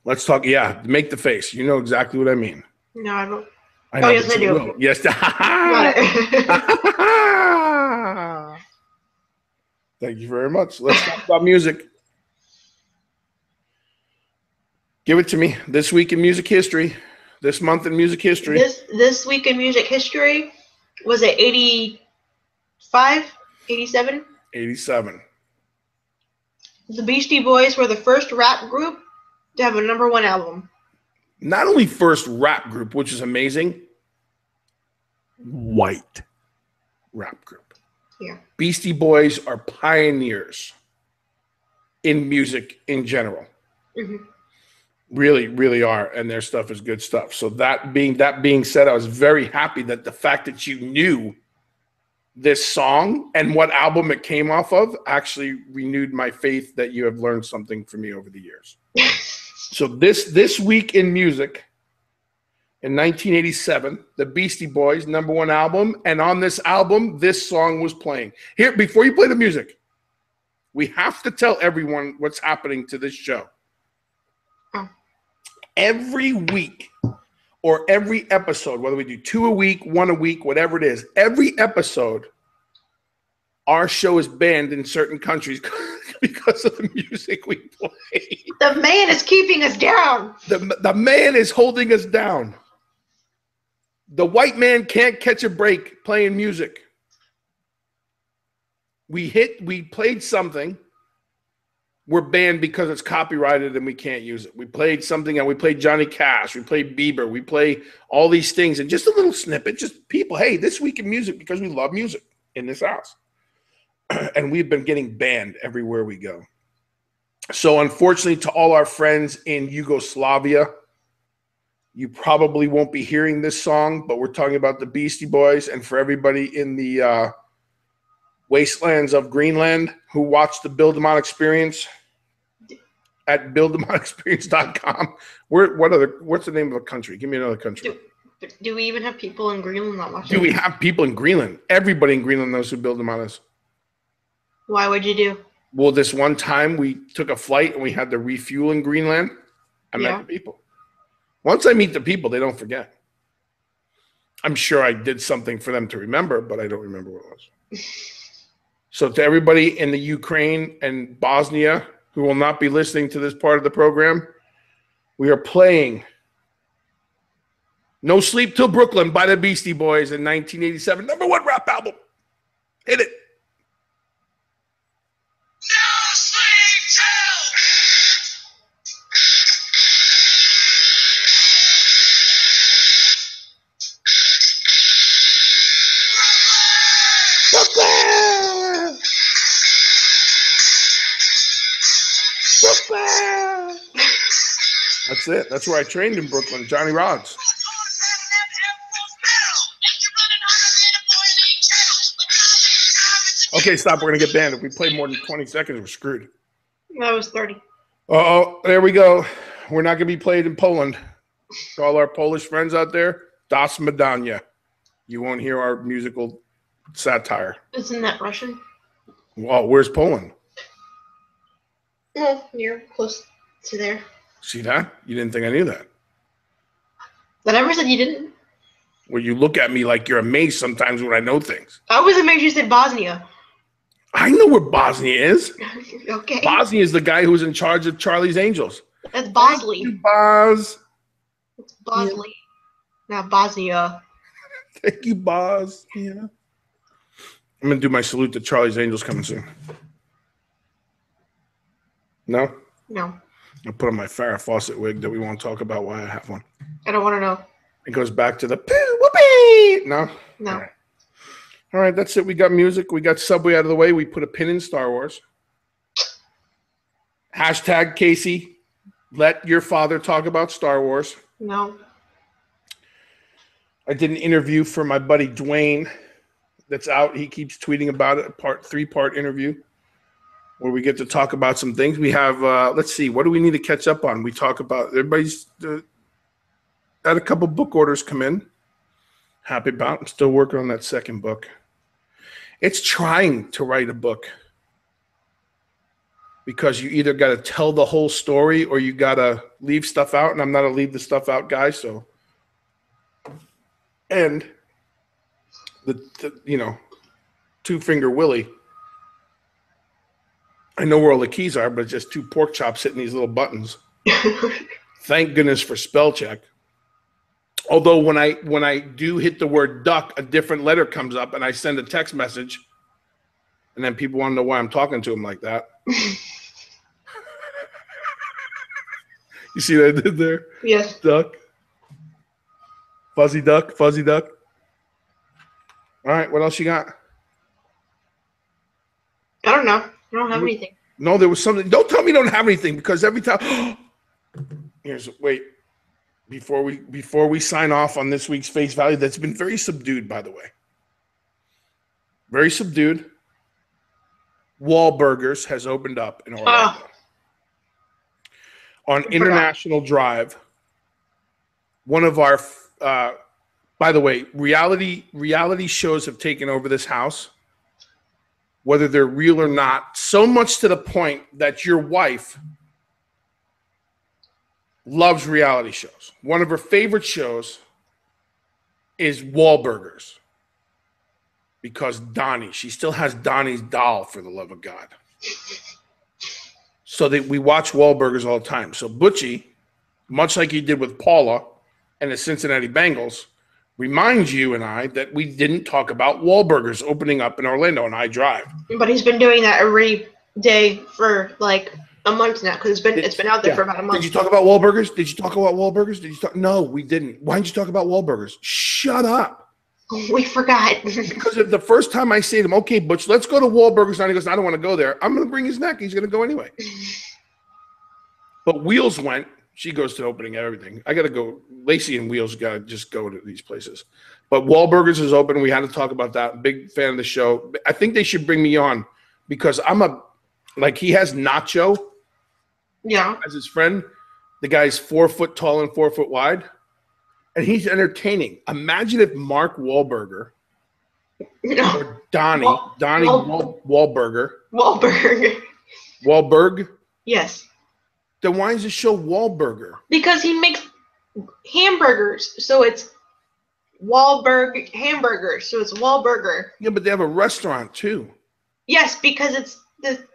Let's talk. Yeah, make the face. You know exactly what I mean. No, I don't. I know, yes, I do. Will. Yes. Thank you very much. Let's talk about music. Give it to me. This week in music history. This month in music history. This week in music history, was it 85, 87? 87. The Beastie Boys were the first rap group to have a #1 album. Not only first rap group, which is amazing, white rap group. Yeah. Beastie Boys are pioneers in music in general. Mm-hmm. Really, really are, and their stuff is good stuff. So that being said, I was very happy that the fact that you knew this song and what album it came off of actually renewed my faith that you have learned something from me over the years. So this week in music, in 1987, the Beastie Boys' #1 album, and on this album, this song was playing. Here, before you play the music, we have to tell everyone what's happening to this show. Oh. Every week or every episode, whether we do 2 a week, 1 a week, whatever it is, every episode, our show is banned in certain countries because of the music we play. The man is keeping us down. The man is holding us down. The white man can't catch a break playing music. We played something. We're banned because it's copyrighted and we can't use it. We played something and we played Johnny Cash. We played Bieber. We play all these things and just a little snippet. Just people, hey, this week in music because we love music in this house. And we've been getting banned everywhere we go. So unfortunately to all our friends in Yugoslavia, you probably won't be hearing this song, but we're talking about the Beastie Boys. And for everybody in the wastelands of Greenland who watched the Bill DeMott Experience at BillDemottExperience.com. What's the name of a country? Give me another country. Do we even have people in Greenland not watching? Do we have people in Greenland? Everybody in Greenland knows who Bill DeMott is. Why would you do? Well, this one time we took a flight and we had to refuel in Greenland. I met the people. Once I meet the people, they don't forget. I'm sure I did something for them to remember, but I don't remember what it was. So to everybody in the Ukraine and Bosnia who will not be listening to this part of the program, we are playing No Sleep Till Brooklyn by the Beastie Boys in 1987. #1 rap album. Hit it. That's it. That's where I trained in Brooklyn. Johnny Rods. Okay, stop. We're going to get banned. If we play more than 20 seconds, we're screwed. That was 30. Uh-oh, there we go. We're not going to be played in Poland. To all our Polish friends out there, Das Madania. You won't hear our musical satire. Isn't that Russian? Well, where's Poland? Well, you're close to there. See that? You didn't think I knew that. I never said you didn't. Well, you look at me like you're amazed sometimes when I know things. I was amazed you said Bosnia. I know where Bosnia is. Okay. Bosnia is the guy who's in charge of Charlie's Angels. That's Bosley. Thank you, Boz. It's Bosley. Yeah. Not Bosnia. Thank you, Boz. Yeah. I'm going to do my salute to Charlie's Angels coming soon. No? No. I'll put on my Farrah Fawcett wig that we won't talk about why I have one. I don't want to know. It goes back to the whoopee. No? No. All right, that's it. We got music. We got Subway out of the way. We put a pin in Star Wars. Hashtag Casey, let your father talk about Star Wars. No. I did an interview for my buddy Dwayne that's out. He keeps tweeting about it, a 3-part interview where we get to talk about some things. We have, let's see, what do we need to catch up on? We talk about, everybody's had a couple book orders come in. Happy about. I'm still working on that second book. It's trying to write a book because you either got to tell the whole story or you got to leave stuff out, and I'm not a leave the stuff out guy, so. And the two-finger Willie. I know where all the keys are, but it's just 2 pork chops hitting these little buttons. Thank goodness for spell check. Although when I do hit the word duck, a different letter comes up, and I send a text message, and then people want to know why I'm talking to them like that. You see what I did there? Yes. Duck. Fuzzy duck, fuzzy duck. All right, what else you got? I don't know. I don't have anything. No, there was something. Don't tell me you don't have anything, because every time. Wait. Before we sign off on this week's Face Value, that's been very subdued, by the way. Very subdued. Wahlburgers has opened up in Orlando. On International Drive. One of our, by the way, reality shows have taken over this house, whether they're real or not, so much to the point that your wife loves reality shows. One of her favorite shows is Wahlburgers, because Donnie, she still has Donnie's doll, for the love of God. So we watch Wahlburgers all the time. So Butchie, much like he did with Paula and the Cincinnati Bengals, reminds you and I that we didn't talk about Wahlburgers opening up in Orlando on I Drive. But he's been doing that every day for like a month now, because it's been out there for about a month. Did you talk about Wahlburgers? No, we didn't. Why didn't you talk about Wahlburgers? Shut up. We forgot. Because if the first time I say to him, okay, Butch, let's go to Wahlburgers, and he goes, I don't want to go there, I'm going to bring his neck. He's going to go anyway. But Wheels went. She goes to the opening and everything. I got to go. Lacey and Wheels got to just go to these places. But Wahlburgers is open. We had to talk about that. Big fan of the show. I think they should bring me on, because he has Nacho. Yeah. As his friend. The guy's 4 foot tall and 4 foot wide. And he's entertaining. Imagine if Mark Wahlberg or Donnie Wahlberg. Wahlberg? Yes. Then why is the show Wahlburger? Because he makes hamburgers. So it's Wahlberg hamburgers. So it's Wahlburger. Yeah, but they have a restaurant too. Yes, because it's the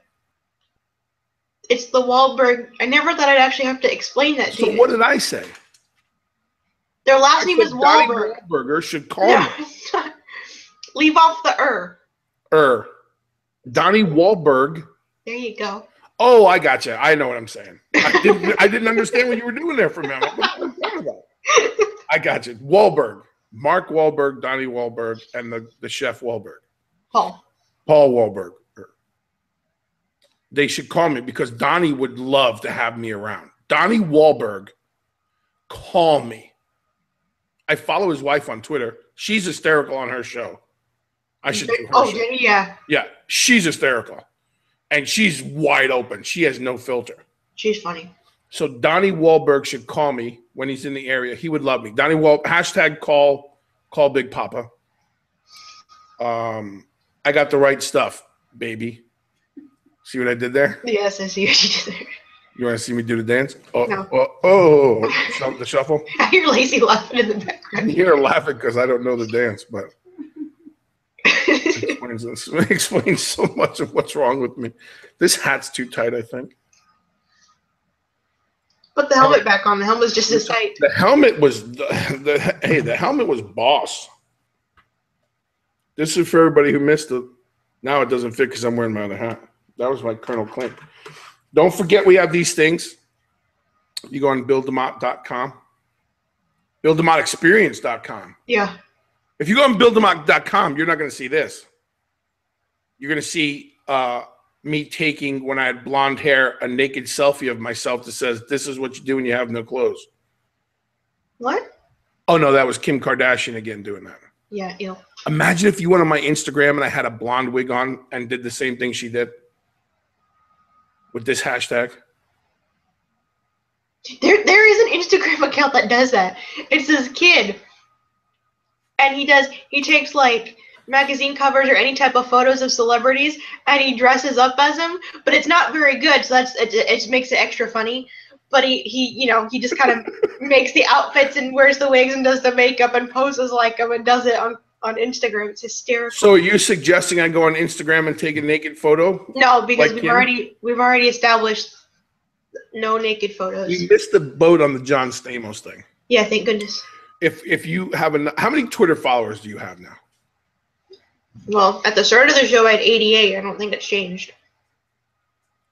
Wahlberg. I never thought I'd actually have to explain that to you. So what did I say? Their last name is Wahlberg. Wahlburger should call me. Leave off the Donnie Wahlberg. There you go. Oh, I got you. I know what I'm saying. I didn't understand what you were doing there for a minute. What are you talking about? I got you. Wahlberg. Mark Wahlberg, Donnie Wahlberg, and the chef Wahlberg. Paul Wahlberg. They should call me, because Donnie would love to have me around. Donnie Wahlberg, call me. I follow his wife on Twitter. She's hysterical on her show. I should do her show. Yeah. Yeah, she's hysterical. And she's wide open. She has no filter. She's funny. So Donnie Wahlberg should call me when he's in the area. He would love me. Donnie Wahlberg, call Big Papa. I got the right stuff, baby. See what I did there? Yes, I see what you did there. You want to see me do the dance? Oh, no. The shuffle. I hear Lacey laughing in the background. I hear her laughing because I don't know the dance, but it explains so much of what's wrong with me. This hat's too tight, I think. Put the helmet back on. The helmet's just as tight. The helmet was the helmet was boss. This is for everybody who missed it. Now it doesn't fit because I'm wearing my other hat. That was my Colonel Clint. Don't forget we have these things. You go on BillDeMott.com. BillDeMottExperience.com. Yeah. If you go on BillDeMott.com, you're not going to see this. You're going to see me taking, when I had blonde hair, a naked selfie of myself that says, "This is what you do when you have no clothes." What? Oh, no, that was Kim Kardashian again doing that. Yeah, ew. Imagine if you went on my Instagram and I had a blonde wig on and did the same thing she did with this hashtag. There is an Instagram account that does that. It's this kid. And he takes like magazine covers or any type of photos of celebrities and he dresses up as them, but it's not very good, so it makes it extra funny. But he just kind of makes the outfits and wears the wigs and does the makeup and poses like them and does it on Instagram. It's hysterical. So are you suggesting I go on Instagram and take a naked photo? No, because like we've already established no naked photos. You missed the boat on the John Stamos thing. Yeah, thank goodness. If you have how many Twitter followers do you have now? Well, at the start of the show I had 88. I don't think that's changed.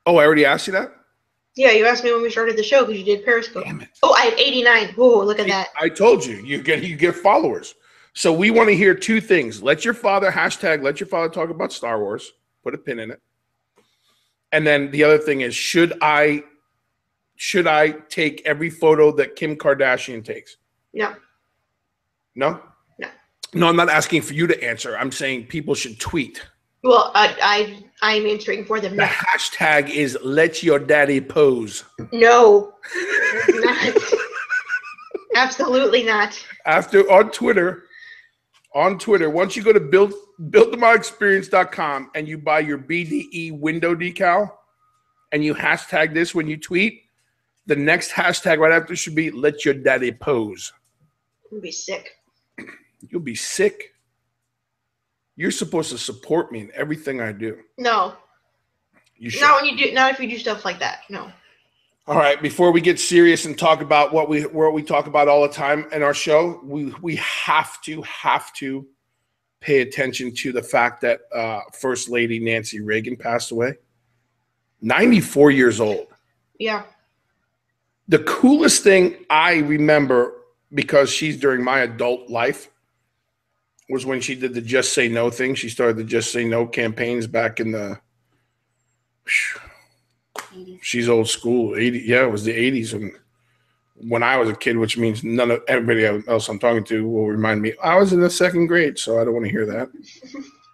Oh, I already asked you that? Yeah, you asked me when we started the show because you did Periscope. Damn it. Oh, I had 89. Whoa, look at that. I told you, you get followers. So we want to hear two things. Let your father talk about Star Wars. Put a pin in it. And then the other thing is, should I take every photo that Kim Kardashian takes? No. No? No. No, I'm not asking for you to answer. I'm saying people should tweet. Well, I'm answering for them. The hashtag is let your daddy pose. No. Not. Absolutely not. On Twitter, once you go to buildthemodelexperience.com and you buy your BDE window decal and you hashtag this when you tweet, the next hashtag right after should be let your daddy pose. You'll be sick. You'll be sick. You're supposed to support me in everything I do. No. You should. Not when you do. Not if you do stuff like that. No. All right. Before we get serious and talk about what we talk about all the time in our show, we have to pay attention to the fact that First Lady Nancy Reagan passed away. 94 years old. Yeah. The coolest thing I remember, because she's during my adult life, was when she did the Just Say No thing. She started the Just Say No campaigns back in the 80s. She's old school. 80, yeah, it was the 80s. And when I was a kid, which means none of everybody else I'm talking to will remind me, I was in the second grade, so I don't want to hear that.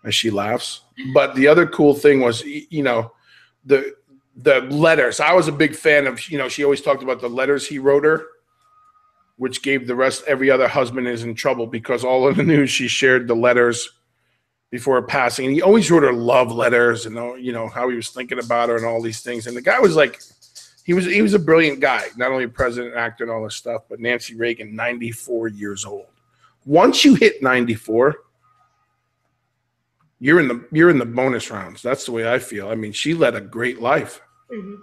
And she laughs. But the other cool thing was, the letters. I was a big fan of, she always talked about the letters he wrote her, which gave the rest, every other husband is in trouble, because all of the news, she shared the letters before her passing. And he always wrote her love letters and, how he was thinking about her and all these things. And the guy was like, he was a brilliant guy, not only a president, actor, and all this stuff, but Nancy Reagan, 94 years old. Once you hit 94, you're in the bonus rounds. That's the way I feel. I mean, she led a great life. Mm-hmm.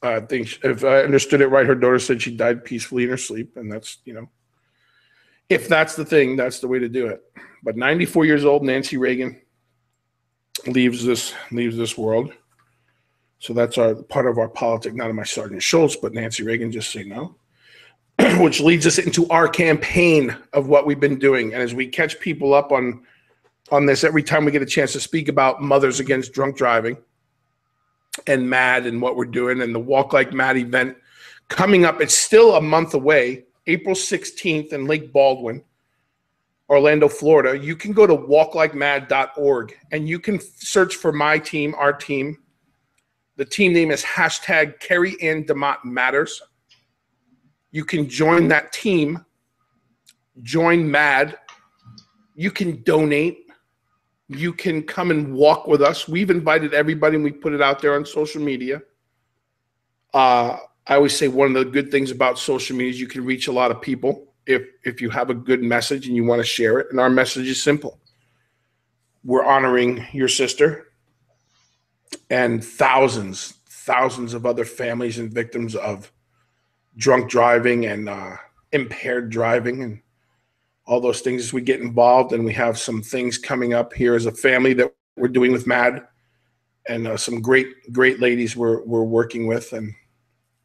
I think, if I understood it right, her daughter said she died peacefully in her sleep, and that's, if that's the thing, that's the way to do it. But 94 years old, Nancy Reagan leaves this world. So that's part of our politics, not of my Sergeant Schultz, but Nancy Reagan, Just Say No, which leads us into our campaign of what we've been doing. And as we catch people up on this, every time we get a chance to speak about Mothers Against Drunk Driving and MAD and what we're doing, and the Walk Like MAD event coming up. It's still a month away, April 16th in Lake Baldwin, Orlando, Florida. You can go to walklikemad.org and you can search for my team, our team. The team name is hashtag Carrie Ann DeMott Matters. You can join that team, join MAD. You can donate. You can come and walk with us. We've invited everybody, and we put it out there on social media. I always say one of the good things about social media is you can reach a lot of people if you have a good message and you want to share it. And our message is simple. We're honoring your sister and thousands of other families and victims of drunk driving and impaired driving and all those things as we get involved. And we have some things coming up here as a family that we're doing with MAD, and some great ladies we're working with. And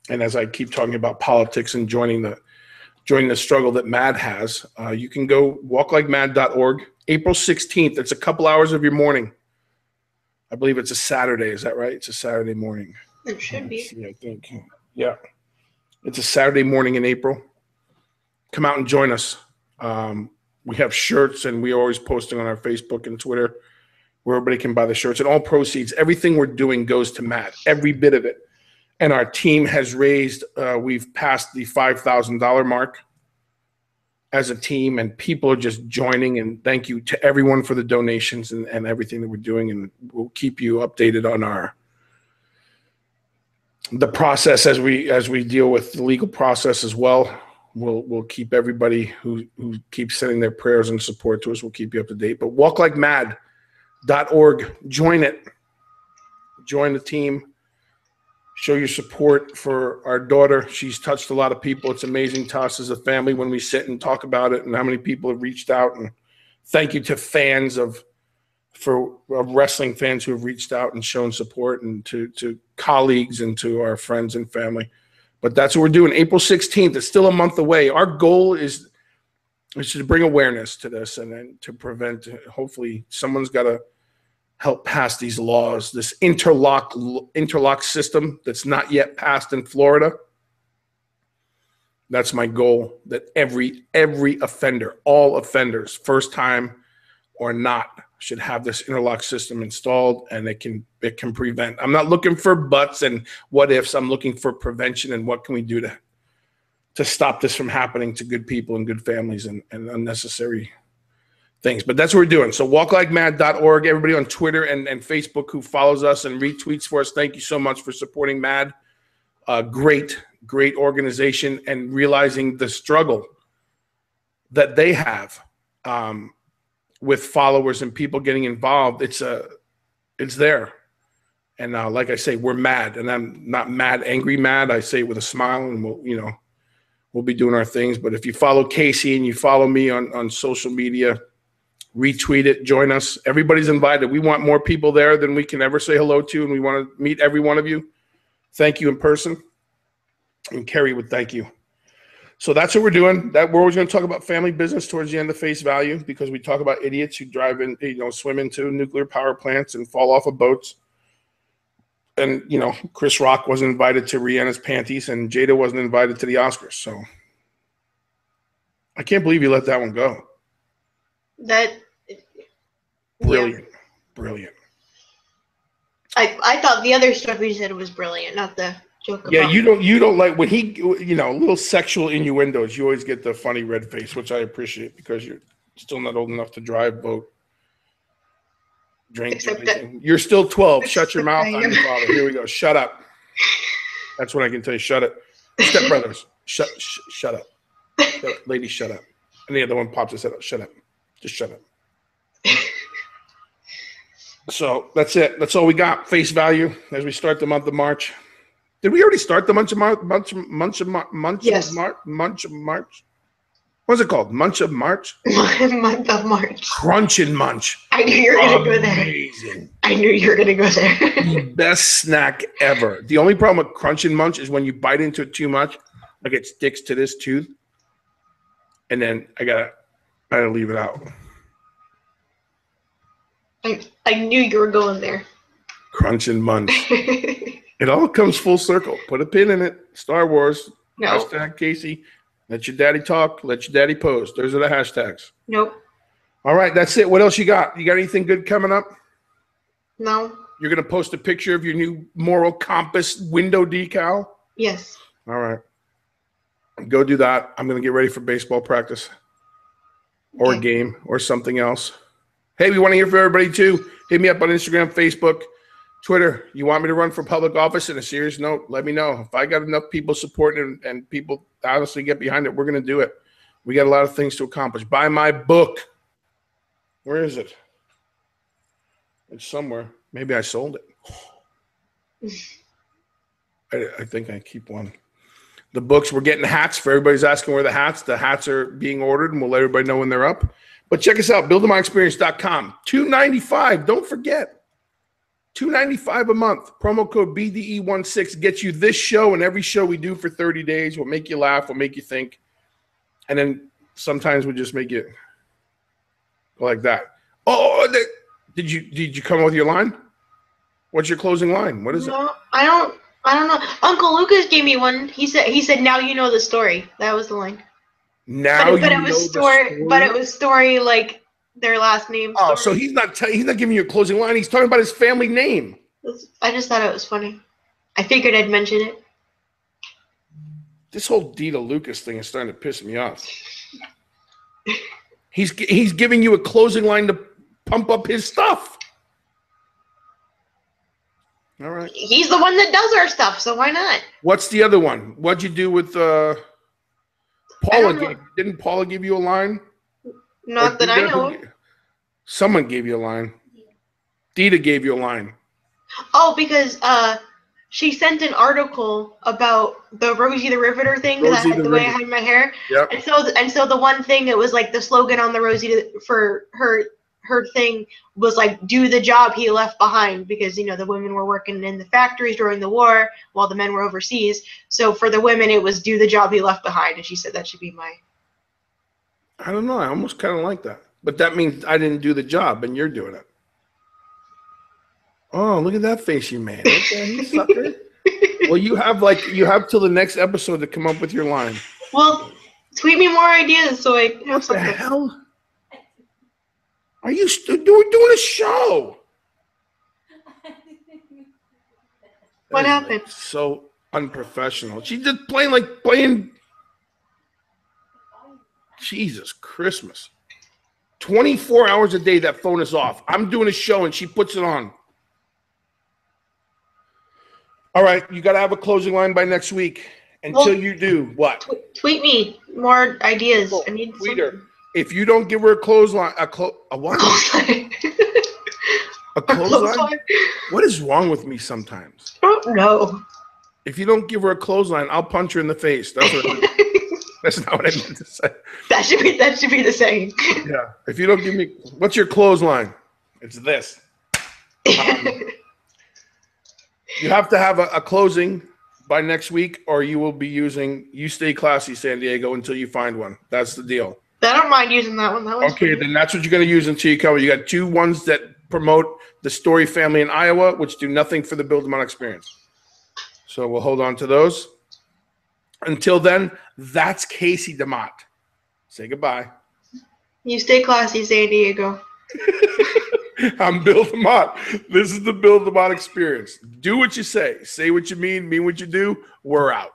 as I keep talking about politics and joining the struggle that MAD has, you can go walklikemad.org. April 16th. It's a couple hours of your morning. I believe it's a Saturday. Is that right? It's a Saturday morning. It should be. I think. Yeah. It's a Saturday morning in April. Come out and join us. We have shirts, and we're always posting on our Facebook and Twitter where everybody can buy the shirts. And all proceeds, everything we're doing goes to MAD, every bit of it. And our team has raised, we've passed the $5,000 mark as a team, and people are just joining. And thank you to everyone for the donations and everything that we're doing. And we'll keep you updated on the process as we deal with the legal process as well. We'll keep everybody who keeps sending their prayers and support to us. We'll keep you up to date. But walklikemad.org, join it. Join the team. Show your support for our daughter. She's touched a lot of people. It's amazing to us as a family when we sit and talk about it and how many people have reached out. And thank you to fans of wrestling fans who have reached out and shown support, and to colleagues and to our friends and family. But that's what we're doing. April 16th. It's still a month away. Our goal is to bring awareness to this, and then to prevent. Hopefully, someone's got help pass these laws, this interlock system that's not yet passed in Florida. That's my goal, that every offender, all offenders, first time or not, should have this interlock system installed, and it can prevent. I'm not looking for buts and what ifs. I'm looking for prevention and what can we do to stop this from happening to good people and good families and unnecessary things. But that's what we're doing. So walklikeMad.org, everybody on Twitter and Facebook who follows us and retweets for us, thank you so much for supporting MAD. Great organization, and realizing the struggle that they have with followers and people getting involved. It's there. And like I say, we're mad, and I'm not mad, angry mad. I say it with a smile, and we'll be doing our things. But if you follow Casey and you follow me on social media, retweet it, join us. Everybody's invited. We want more people there than we can ever say hello to, and we want to meet every one of you. Thank you in person. And Carrie would thank you. So that's what we're doing. We're always going to talk about family business towards the end of face value, because we talk about idiots who drive in, swim into nuclear power plants and fall off of boats. And, Chris Rock wasn't invited to Rihanna's panties, and Jada wasn't invited to the Oscars. So I can't believe you let that one go. Brilliant. Yeah. Brilliant. I thought the other stuff he said was brilliant, not the joke. Yeah, you don't like when he, little sexual innuendos. You always get the funny red face, which I appreciate, because you're still not old enough to drive, vote, drink. You're still 12. Shut your mouth. I'm your father. Here we go. Shut up. That's what I can tell you. Shut it. Step brothers. Shut up. Lady, shut up. And the other one pops his head up. Shut up. Just shut up. So that's it. That's all we got. Face value as we start the month of March. Did we already start the month of March? Yes. Month of March. What's it called? Month of March? Month of March. Crunch and Munch. I knew you were going to go there. Amazing. I knew you were going to go there. The best snack ever. The only problem with Crunch and Munch is when you bite into it too much, like it sticks to this tooth, and then I gotta leave it out. I knew you were going there. Crunch and Munch. It all comes full circle. Put a pin in it. Star Wars. No. Hashtag Casey. Let your daddy talk. Let your daddy pose. Those are the hashtags. Nope. All right, that's it. What else you got? You got anything good coming up? No. You're going to post a picture of your new moral compass window decal? Yes. All right. Go do that. I'm going to get ready for baseball practice or a game or something else. Hey, we want to hear from everybody too. Hit me up on Instagram, Facebook, Twitter. You want me to run for public office? In a serious note, let me know. If I got enough people supporting and people honestly get behind it, we're going to do it. We got a lot of things to accomplish. Buy my book. Where is it? It's somewhere. Maybe I sold it. I think I keep one. The books, we're getting hats for everybody's asking where the hats are being ordered, and we'll let everybody know when they're up. But check us out, buildamyexperience.com. $295. Don't forget. $295 a month. Promo code BDE16 gets you this show and every show we do for 30 days. We'll make you laugh. We'll make you think. And then sometimes we'll just make it go like that. Oh, did you come up with your line? What's your closing line? What is it? I don't know. Uncle Lucas gave me one. He said, now you know the story. That was the line. But it was story like their last name. Oh, so he's not giving you a closing line. He's talking about his family name. I just thought it was funny. I figured I'd mention it. This whole Dida Lucas thing is starting to piss me off. He's giving you a closing line to pump up his stuff. All right. He's the one that does our stuff, so why not? What's the other one? What'd you do with Paula? Didn't Paula give you a line? Not that I know. Someone gave you a line. Dida gave you a line. Oh, because she sent an article about the Rosie the Riveter thing, because I had the way I had my hair. Yep. And so the one thing, it was like the slogan on the Rosie for her thing was like, do the job he left behind, because the women were working in the factories during the war while the men were overseas. So for the women it was do the job he left behind, and she said that should be my. I don't know, I almost kind of like that, but that means I didn't do the job and you're doing it. Oh, look at that face you made. Okay, you sucker. Well, you have till the next episode to come up with your line. Well, tweet me more ideas so I have something. What the hell? Are you doing a show? What happened? Like so unprofessional. She's just playing. Jesus Christmas. 24 hours a day, that phone is off. I'm doing a show and she puts it on. All right, you got to have a closing line by next week. Until you do, what? Tweet me more ideas. I need tweet her. If you don't give her a clothesline, a what? A clothesline? What is wrong with me sometimes? I don't know. If you don't give her a clothesline, I'll punch her in the face. That's not what I meant to say. That should be the saying. Yeah. If you don't give me, what's your clothesline? It's this. You have to have a closing by next week, or you will be using "You Stay Classy, San Diego" until you find one. That's the deal. I don't mind using that one. That one's okay, funny. then that's what you're going to use until you come. You got 2 ones that promote the Story family in Iowa, which do nothing for the Build DeMott experience. So we'll hold on to those. Until then, that's Casey DeMott. Say goodbye. You stay classy, San Diego. I'm Bill DeMott. This is the Build DeMott experience. Do what you say. Say what you mean what you do. We're out.